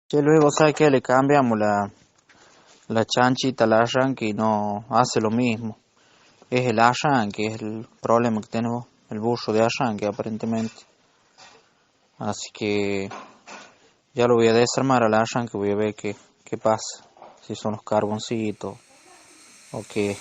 Che, luego, ¿sabes qué? Le cambiamos la chanchita al arranque y no hace lo mismo. Es el arranque, es el problema que tenemos, el burro de arranque aparentemente. Así que ya lo voy a desarmar al arranque, voy a ver qué pasa. Si son los carboncitos o qué.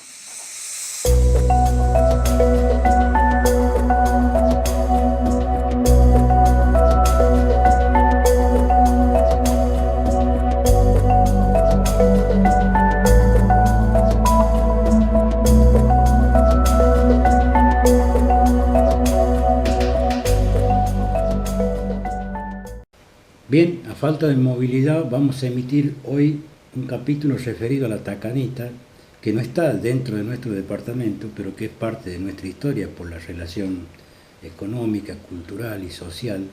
Bien, a falta de movilidad vamos a emitir hoy un capítulo referido a la tacanita, que no está dentro de nuestro departamento, pero que es parte de nuestra historia por la relación económica, cultural y social,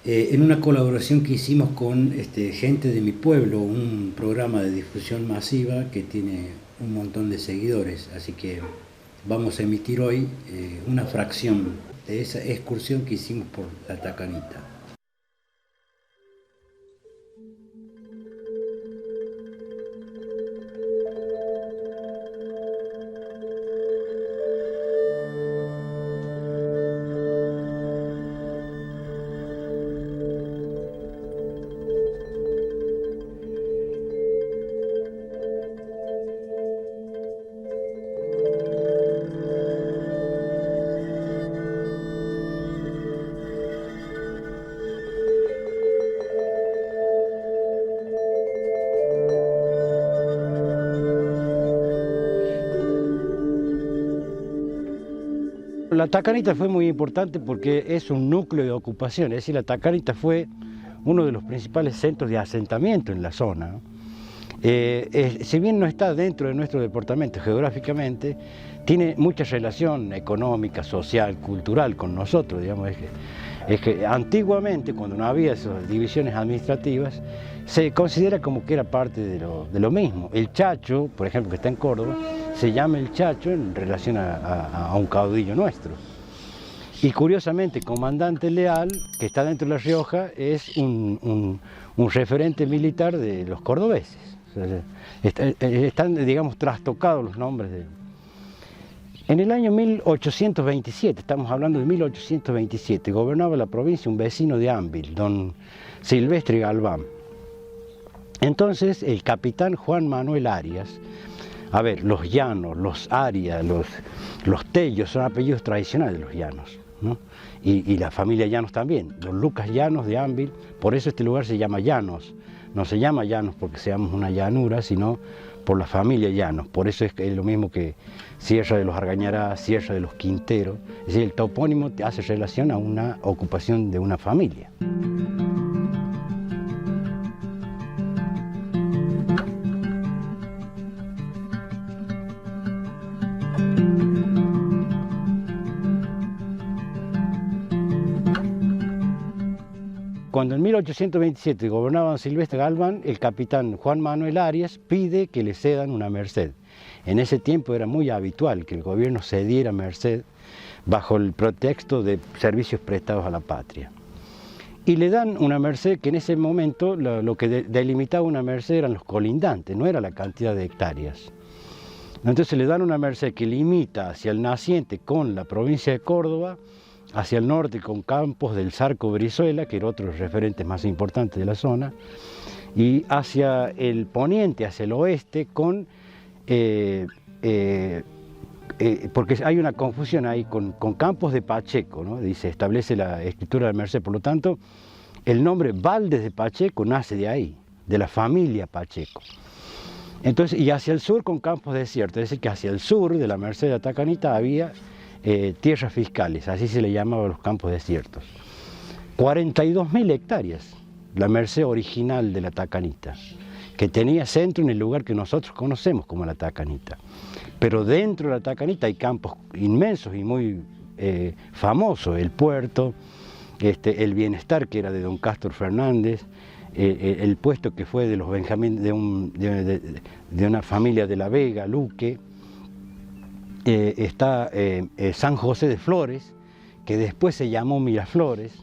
en una colaboración que hicimos con gente de mi pueblo, un programa de difusión masiva que tiene un montón de seguidores, así que vamos a emitir hoy una fracción de esa excursión que hicimos por la tacanita. La tacanita fue muy importante porque es un núcleo de ocupación, es decir, la tacanita fue uno de los principales centros de asentamiento en la zona, ¿no? Si bien no está dentro de nuestro departamento geográficamente, tiene mucha relación económica, social, cultural con nosotros, digamos. Es que antiguamente, cuando no había esas divisiones administrativas, se considera como que era parte de lo mismo. El Chacho, por ejemplo, que está en Córdoba, se llama el Chacho en relación a un caudillo nuestro. Y curiosamente, Comandante Leal, que está dentro de La Rioja, es un referente militar de los cordobeses. O sea, están, digamos, trastocados los nombres de... En el año 1827, estamos hablando de 1827, gobernaba la provincia un vecino de Ambil, don Silvestre Galván. Entonces, el capitán Juan Manuel Arias, a ver, los Llanos, los Arias, los Tellos son apellidos tradicionales de los Llanos, ¿no? Y la familia Llanos también, don Lucas Llanos de Ambil, por eso este lugar se llama Llanos. No se llama Llanos porque seamos una llanura, sino por la familia Llanos. Por eso es lo mismo que Sierra de los Argañará, Sierra de los Quinteros. Es decir, el topónimo te hace relación a una ocupación de una familia. Cuando en 1827 gobernaba don Silvestre Galván, el capitán Juan Manuel Arias pide que le cedan una merced. En ese tiempo era muy habitual que el gobierno cediera merced bajo el pretexto de servicios prestados a la patria. Y le dan una merced que en ese momento lo que delimitaba una merced eran los colindantes, no era la cantidad de hectáreas. Entonces le dan una merced que limita hacia el naciente con la provincia de Córdoba, hacia el norte con Campos del Zarco Brizuela, que era otro de los referentes más importantes de la zona, y hacia el poniente, hacia el oeste, con porque hay una confusión ahí con Campos de Pacheco, ¿no? Dice, establece la escritura de Merced, por lo tanto, el nombre Valdes de Pacheco nace de ahí, de la familia Pacheco. Entonces, y hacia el sur con campos desiertos, es decir, que hacia el sur de la Merced de Atacanita había tierras fiscales, así se le llamaba a los campos desiertos. 42.000 hectáreas, la Merced original de la Tacanita, que tenía centro en el lugar que nosotros conocemos como la Tacanita. Pero dentro de la Tacanita hay campos inmensos y muy famosos, el puerto, el bienestar que era de don Castro Fernández, el puesto que fue de los Benjamín, de una familia de La Vega, Luque, está San José de Flores, que después se llamó Miraflores,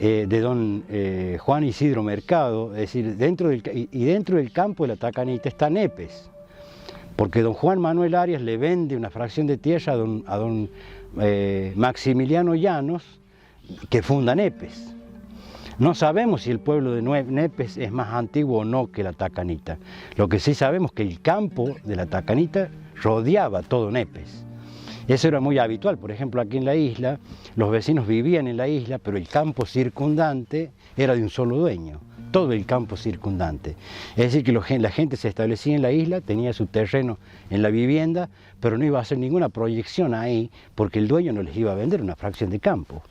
de don Juan Isidro Mercado, es decir, dentro del campo de la Tacanita está Nepes, porque don Juan Manuel Arias le vende una fracción de tierra a don Maximiliano Llanos, que funda Nepes. No sabemos si el pueblo de Nepes es más antiguo o no que la Tacanita. Lo que sí sabemos es que el campo de la Tacanita rodeaba todo Nepes. Eso era muy habitual. Por ejemplo, aquí en la isla, los vecinos vivían en la isla, pero el campo circundante era de un solo dueño, todo el campo circundante. Es decir, que la gente se establecía en la isla, tenía su terreno en la vivienda, pero no iba a hacer ninguna proyección ahí, porque el dueño no les iba a vender una fracción de campo.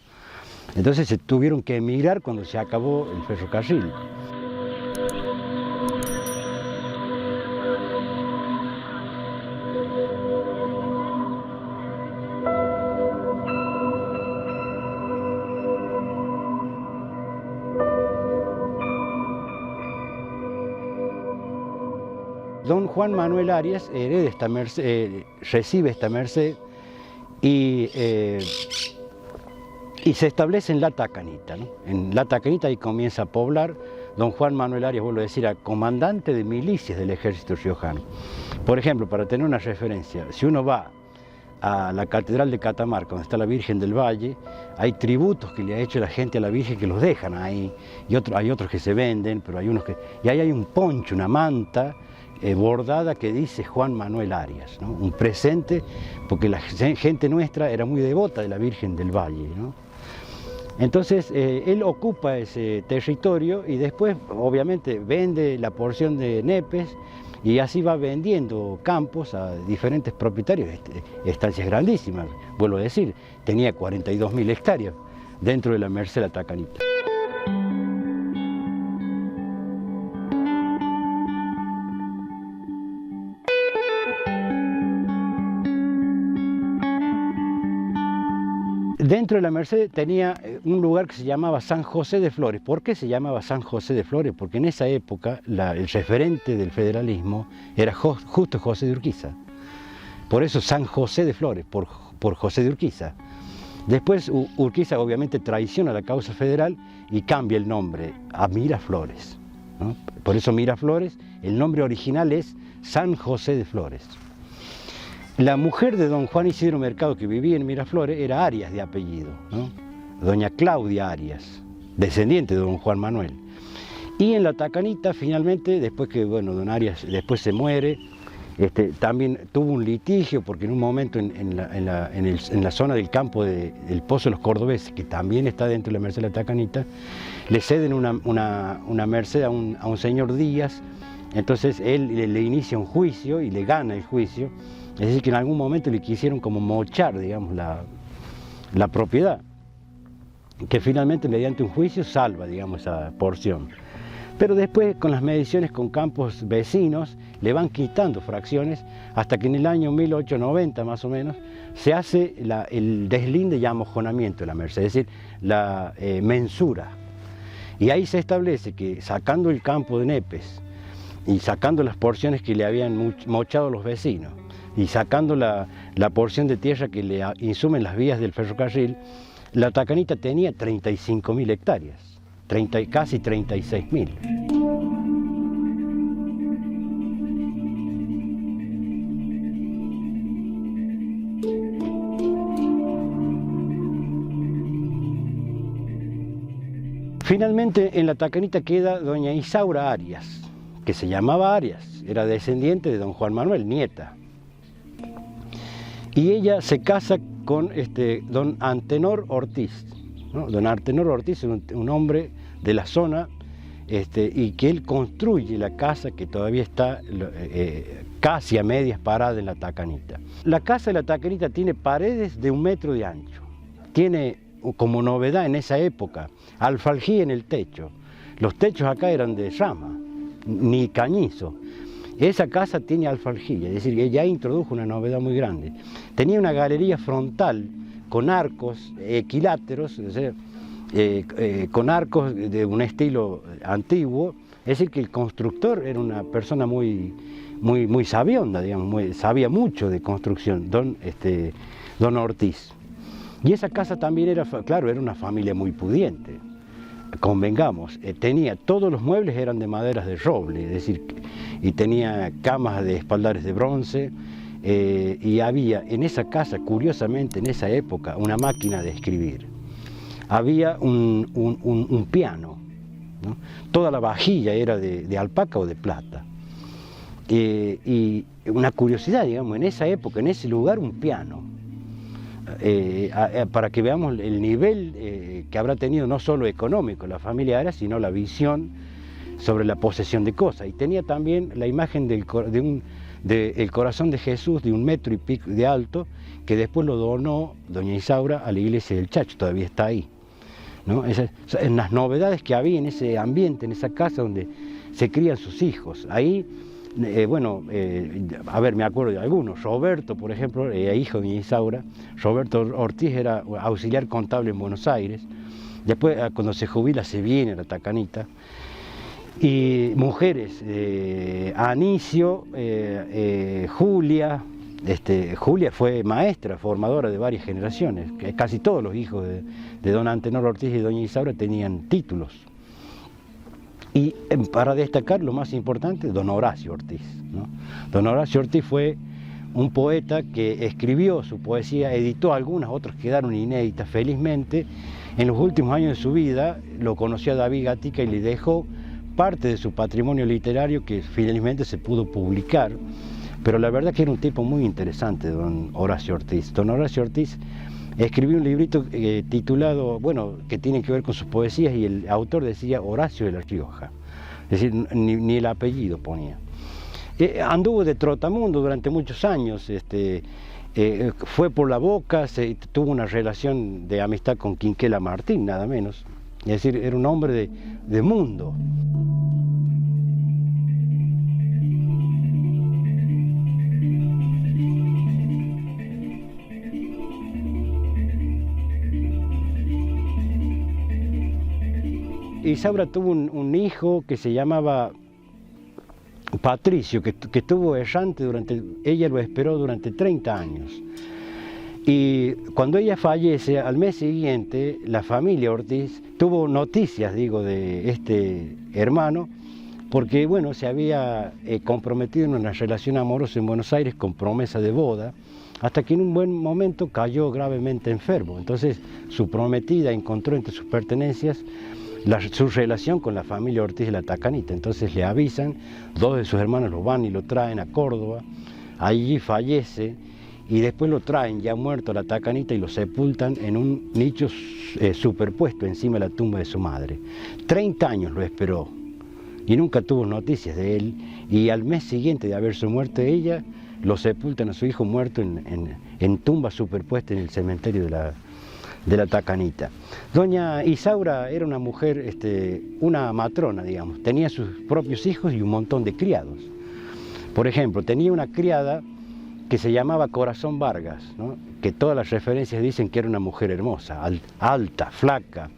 Entonces se tuvieron que emigrar cuando se acabó el ferrocarril. Don Juan Manuel Arias hereda esta merced, recibe esta merced y se establece en La Tacanita, ¿no? En La Tacanita ahí comienza a poblar. Don Juan Manuel Arias, vuelvo a decir, era comandante de milicias del ejército riojano. Por ejemplo, para tener una referencia, si uno va a la Catedral de Catamarca, donde está la Virgen del Valle, hay tributos que le ha hecho la gente a la Virgen que los dejan ahí, y hay otros que se venden, pero hay unos que... Y ahí hay un poncho, una manta bordada que dice Juan Manuel Arias, ¿no? Un presente, porque la gente nuestra era muy devota de la Virgen del Valle, ¿no? Entonces él ocupa ese territorio y después obviamente vende la porción de Nepes y así va vendiendo campos a diferentes propietarios, estancias grandísimas, vuelvo a decir, tenía 42.000 hectáreas dentro de la Merced La Tacanita. Dentro de la Merced tenía un lugar que se llamaba San José de Flores. ¿Por qué se llamaba San José de Flores? Porque en esa época el referente del federalismo era justo José de Urquiza. Por eso San José de Flores, por José de Urquiza. Después Urquiza obviamente traiciona la causa federal y cambia el nombre a Miraflores, ¿no? Por eso Miraflores, el nombre original es San José de Flores. La mujer de don Juan Isidro Mercado, que vivía en Miraflores, era Arias de apellido, ¿no? Doña Claudia Arias, descendiente de don Juan Manuel. Y en La Tacanita, finalmente, después que bueno, don Arias después se muere, también tuvo un litigio, porque en un momento en la zona del campo del Pozo de los Cordobeses, que también está dentro de la Merced de La Tacanita, le ceden una merced a un señor Díaz. Entonces él le inicia un juicio y le gana el juicio. Es decir, que en algún momento le quisieron como mochar, digamos, la propiedad, que finalmente mediante un juicio salva, digamos, esa porción. Pero después, con las mediciones con campos vecinos, le van quitando fracciones, hasta que en el año 1890 más o menos, se hace el deslinde y amojonamiento de la Merced, es decir, la mensura. Y ahí se establece que sacando el campo de Nepes y sacando las porciones que le habían mochado los vecinos, y sacando la porción de tierra que le insumen las vías del ferrocarril, La Tacanita tenía 35.000 hectáreas, casi 36.000. Finalmente en La Tacanita queda doña Isaura Arias, que se llamaba Arias, era descendiente de don Juan Manuel, nieta. Y ella se casa con don Antenor Ortiz, ¿no? Don Antenor Ortiz es un hombre de la zona y que él construye la casa que todavía está casi a medias parada en La Tacanita. La casa de La Tacanita tiene paredes de 1 metro de ancho, tiene como novedad en esa época alfaljí en el techo. Los techos acá eran de rama, ni cañizo. Esa casa tiene alfaljí, es decir, que ya introdujo una novedad muy grande. Tenía una galería frontal con arcos equiláteros, o sea, con arcos de un estilo antiguo, es decir, que el constructor era una persona muy sabionda, digamos, sabía mucho de construcción, don Ortiz. Y esa casa también era, claro, era una familia muy pudiente. convengamos, tenía, todos los muebles eran de maderas de roble, es decir, y tenía camas de espaldares de bronce, y había en esa casa, curiosamente en esa época, una máquina de escribir. Había un piano, ¿no? Toda la vajilla era de alpaca o de plata. Y una curiosidad, digamos, en esa época, en ese lugar, un piano. Para que veamos el nivel que habrá tenido no solo económico la familia Ara, sino la visión sobre la posesión de cosas. Y tenía también la imagen del corazón de Jesús de 1,5 metros de alto, que después lo donó doña Isaura a la iglesia del Chacho, todavía está ahí, ¿no? En las novedades que había en ese ambiente, en esa casa donde se crían sus hijos. Ahí, a ver, me acuerdo de algunos. Roberto, por ejemplo, hijo de doña Isaura, Roberto Ortiz era auxiliar contable en Buenos Aires. Después, cuando se jubila, se viene a la Tacanita. Y mujeres, Anicio, Julia. Julia fue maestra, formadora de varias generaciones. Casi todos los hijos de don Antenor Ortiz y doña Isaura tenían títulos. Y para destacar lo más importante, don Horacio Ortiz, ¿no? Don Horacio Ortiz fue un poeta que escribió su poesía, editó algunas, otras quedaron inéditas felizmente. En los últimos años de su vida lo conoció a David Gatica y le dejó parte de su patrimonio literario que felizmente se pudo publicar. Pero la verdad que era un tipo muy interesante, don Horacio Ortiz. Don Horacio Ortiz escribió un librito titulado, bueno, que tiene que ver con sus poesías, y el autor decía Horacio de la Rioja, es decir, ni el apellido ponía. Anduvo de trotamundo durante muchos años, fue por la Boca, tuvo una relación de amistad con Quinquela Martín, nada menos, es decir, era un hombre de mundo. Isaura tuvo un hijo que se llamaba Patricio, que estuvo errante ella lo esperó durante 30 años. Y cuando ella fallece, al mes siguiente, la familia Ortiz tuvo noticias, digo, de este hermano, porque, bueno, se había comprometido en una relación amorosa en Buenos Aires con promesa de boda, hasta que en un buen momento cayó gravemente enfermo. Entonces, su prometida encontró entre sus pertenencias su relación con la familia Ortiz de la Tacanita. Entonces le avisan, 2 de sus hermanos lo van y lo traen a Córdoba, allí fallece y después lo traen ya muerto a la Tacanita y lo sepultan en un nicho superpuesto encima de la tumba de su madre. 30 años lo esperó y nunca tuvo noticias de él, y al mes siguiente de haberse muerto ella, lo sepultan a su hijo muerto en tumba superpuesta en el cementerio de la Tacanita. Doña Isaura era una mujer, una matrona, digamos, tenía sus propios hijos y un montón de criados. Por ejemplo, tenía una criada que se llamaba Corazón Vargas, ¿no? Que todas las referencias dicen que era una mujer hermosa, alta, flaca,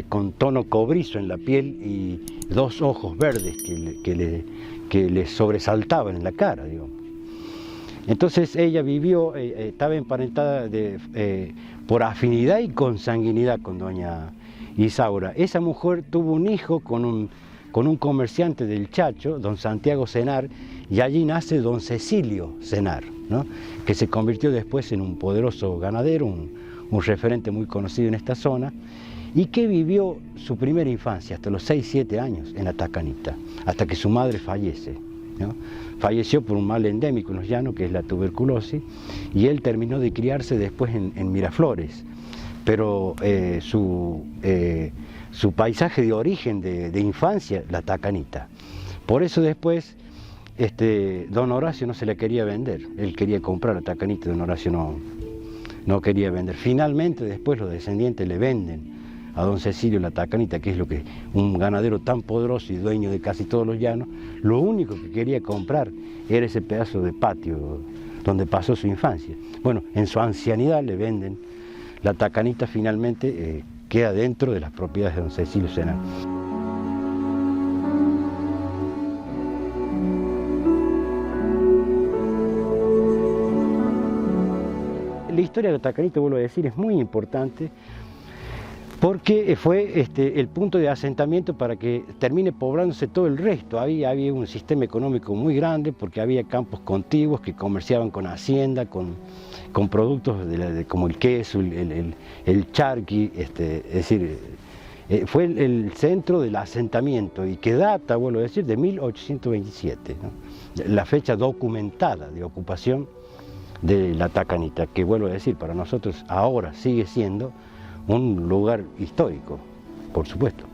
con tono cobrizo en la piel y 2 ojos verdes que le sobresaltaban en la cara, digamos. Entonces ella vivió, estaba emparentada por afinidad y consanguinidad con doña Isaura. Esa mujer tuvo un hijo con un comerciante del Chacho, don Santiago Senar, y allí nace don Cecilio Senar, ¿no? Que se convirtió después en un poderoso ganadero, un referente muy conocido en esta zona, y que vivió su primera infancia hasta los 6, 7 años en la Tacanita, hasta que su madre fallece, ¿no? Falleció por un mal endémico en los llanos, que es la tuberculosis, y él terminó de criarse después en Miraflores, pero su paisaje de origen de infancia, la Tacanita. Por eso después don Horacio no se le quería vender, él quería comprar la Tacanita, don Horacio no quería vender. Finalmente después los descendientes le venden a don Cecilio la Tacanita, que es lo que un ganadero tan poderoso y dueño de casi todos los llanos, lo único que quería comprar era ese pedazo de patio donde pasó su infancia. Bueno, en su ancianidad le venden la Tacanita, finalmente queda dentro de las propiedades de don Cecilio Senar. La historia de la Tacanita, vuelvo a decir, es muy importante porque fue el punto de asentamiento para que termine poblándose todo el resto. Había un sistema económico muy grande porque había campos contiguos que comerciaban con hacienda, con productos como el queso, el charqui, es decir, fue el centro del asentamiento y que data, vuelvo a decir, de 1827, ¿no? La fecha documentada de ocupación de la Tacanita, que vuelvo a decir, para nosotros ahora sigue siendo un lugar histórico, por supuesto.